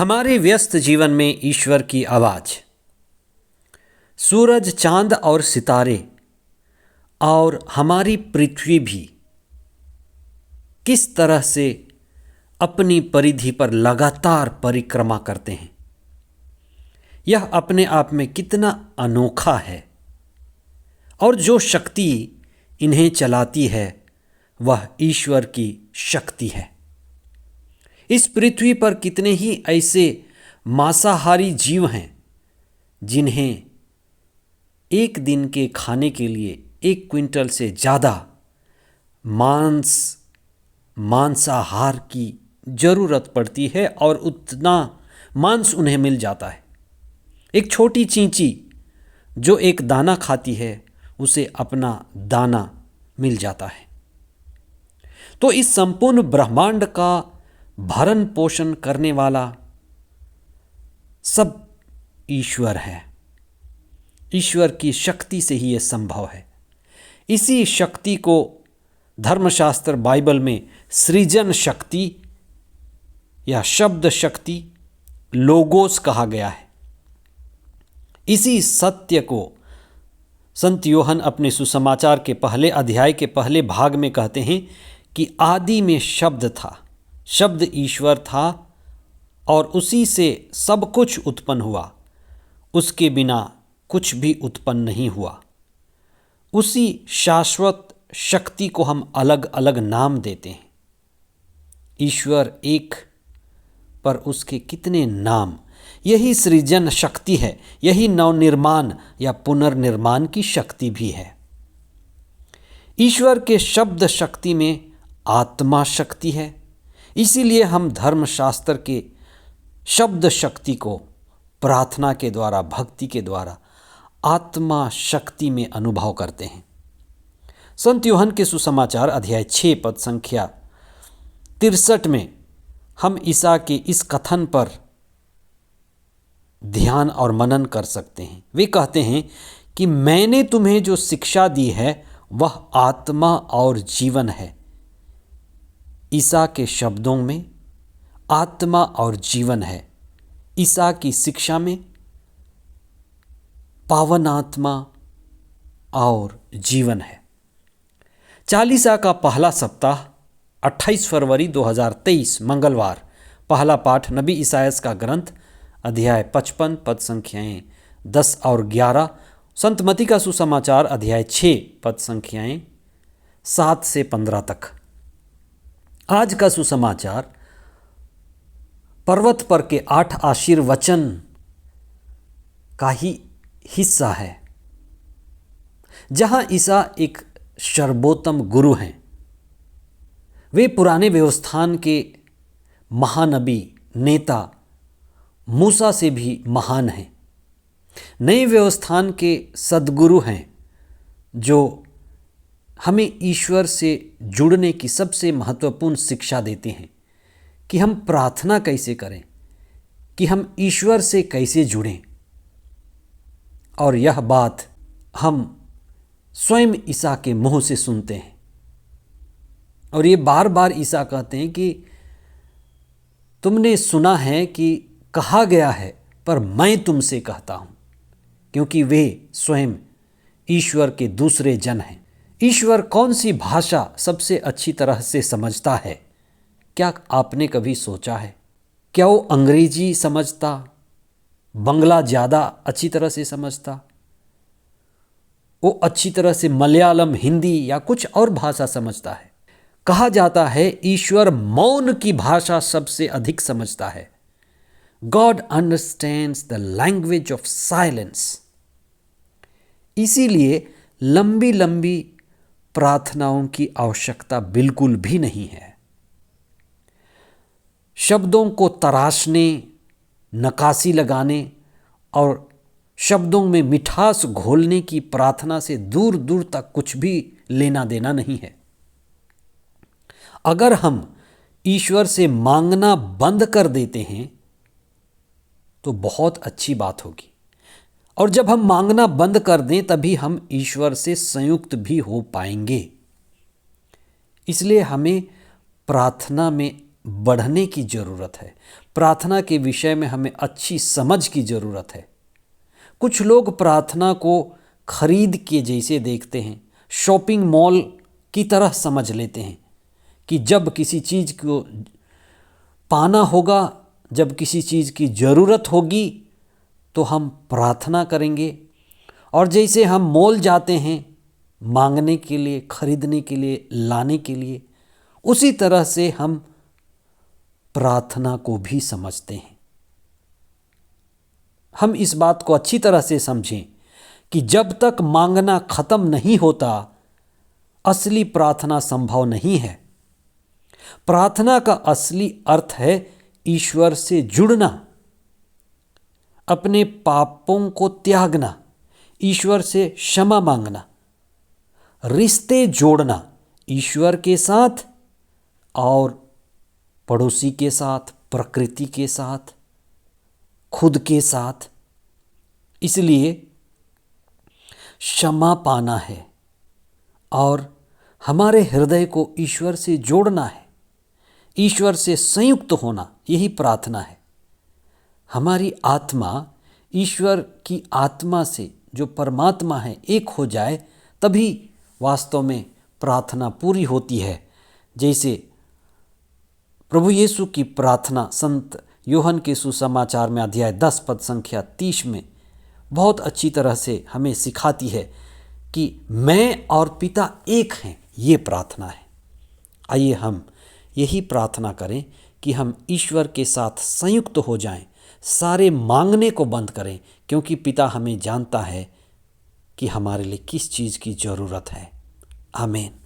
हमारे व्यस्त जीवन में ईश्वर की आवाज़, सूरज, चांद और सितारे और हमारी पृथ्वी भी किस तरह से अपनी परिधि पर लगातार परिक्रमा करते हैं, यह अपने आप में कितना अनोखा है। और जो शक्ति इन्हें चलाती है वह ईश्वर की शक्ति है। इस पृथ्वी पर कितने ही ऐसे मांसाहारी जीव हैं जिन्हें एक दिन के खाने के लिए 1 क्विंटल से ज़्यादा मांसाहार की ज़रूरत पड़ती है और उतना मांस उन्हें मिल जाता है। एक छोटी चींटी जो एक दाना खाती है उसे अपना दाना मिल जाता है। तो इस संपूर्ण ब्रह्मांड का भरण पोषण करने वाला सब ईश्वर है। ईश्वर की शक्ति से ही यह संभव है। इसी शक्ति को धर्मशास्त्र बाइबल में सृजन शक्ति या शब्द शक्ति लोगोस कहा गया है। इसी सत्य को संत यूहन्ना अपने सुसमाचार के पहले अध्याय के पहले भाग में कहते हैं कि आदि में शब्द था, शब्द ईश्वर था और उसी से सब कुछ उत्पन्न हुआ, उसके बिना कुछ भी उत्पन्न नहीं हुआ। उसी शाश्वत शक्ति को हम अलग अलग नाम देते हैं। ईश्वर एक, पर उसके कितने नाम। यही सृजन शक्ति है, यही नवनिर्माण या पुनर्निर्माण की शक्ति भी है। ईश्वर के शब्द शक्ति में आत्मा शक्ति है। इसीलिए हम धर्मशास्त्र के शब्द शक्ति को प्रार्थना के द्वारा, भक्ति के द्वारा आत्मा शक्ति में अनुभव करते हैं। संत यूहन्ना के सुसमाचार अध्याय 6 पद संख्या 63 में हम ईसा के इस कथन पर ध्यान और मनन कर सकते हैं। वे कहते हैं कि मैंने तुम्हें जो शिक्षा दी है वह आत्मा और जीवन है। ईसा के शब्दों में आत्मा और जीवन है। ईसा की शिक्षा में पावन आत्मा और जीवन है। चालीसा का पहला सप्ताह 28 फरवरी 2023 मंगलवार। पहला पाठ नबी ईसायास का ग्रंथ अध्याय 55 पद संख्याएं 10 और 11। संत मत्ती का सुसमाचार अध्याय 6 पद संख्याएं 7 से 15 तक। आज का सुसमाचार पर्वत पर के 8 आशीर्वचन का ही हिस्सा है, जहां ईसा एक सर्वोत्तम गुरु हैं। वे पुराने व्यवस्थान के महानबी, नेता मूसा से भी महान हैं। नए व्यवस्थान के सद्गुरु हैं जो हमें ईश्वर से जुड़ने की सबसे महत्वपूर्ण शिक्षा देते हैं कि हम प्रार्थना कैसे करें, कि हम ईश्वर से कैसे जुड़ें। और यह बात हम स्वयं ईसा के मुंह से सुनते हैं। और ये बार बार ईसा कहते हैं कि तुमने सुना है कि कहा गया है, पर मैं तुमसे कहता हूँ, क्योंकि वे स्वयं ईश्वर के दूसरे जन हैं। ईश्वर कौन सी भाषा सबसे अच्छी तरह से समझता है? क्या आपने कभी सोचा है? क्या वो अंग्रेजी समझता, बंगला ज़्यादा अच्छी तरह से समझता, वो अच्छी तरह से मलयालम, हिंदी या कुछ और भाषा समझता है? कहा जाता है ईश्वर मौन की भाषा सबसे अधिक समझता है। God understands the language of silence। इसीलिए लंबी लंबी प्रार्थनाओं की आवश्यकता बिल्कुल भी नहीं है। शब्दों को तराशने, नक्काशी लगाने और शब्दों में मिठास घोलने की प्रार्थना से दूर दूर तक कुछ भी लेना देना नहीं है। अगर हम ईश्वर से मांगना बंद कर देते हैं तो बहुत अच्छी बात होगी। और जब हम मांगना बंद कर दें तभी हम ईश्वर से संयुक्त भी हो पाएंगे। इसलिए हमें प्रार्थना में बढ़ने की ज़रूरत है। प्रार्थना के विषय में हमें अच्छी समझ की ज़रूरत है। कुछ लोग प्रार्थना को खरीद के जैसे देखते हैं, शॉपिंग मॉल की तरह समझ लेते हैं कि जब किसी चीज़ को पाना होगा, जब किसी चीज़ की ज़रूरत होगी तो हम प्रार्थना करेंगे। और जैसे हम मॉल जाते हैं मांगने के लिए, खरीदने के लिए, लाने के लिए, उसी तरह से हम प्रार्थना को भी समझते हैं। हम इस बात को अच्छी तरह से समझें कि जब तक मांगना खत्म नहीं होता, असली प्रार्थना संभव नहीं है। प्रार्थना का असली अर्थ है ईश्वर से जुड़ना, अपने पापों को त्यागना, ईश्वर से क्षमा मांगना, रिश्ते जोड़ना ईश्वर के साथ और पड़ोसी के साथ, प्रकृति के साथ, खुद के साथ। इसलिए क्षमा पाना है और हमारे हृदय को ईश्वर से जोड़ना है, ईश्वर से संयुक्त होना, यही प्रार्थना है। हमारी आत्मा ईश्वर की आत्मा से, जो परमात्मा है, एक हो जाए, तभी वास्तव में प्रार्थना पूरी होती है। जैसे प्रभु यीशु की प्रार्थना संत यूहन्ना के सुसमाचार में अध्याय 10 पद संख्या 30 में बहुत अच्छी तरह से हमें सिखाती है कि मैं और पिता एक हैं। ये प्रार्थना है। आइए हम यही प्रार्थना करें कि हम ईश्वर के साथ संयुक्त हो जाएं, सारे मांगने को बंद करें, क्योंकि पिता हमें जानता है कि हमारे लिए किस चीज़ की ज़रूरत है। आमीन।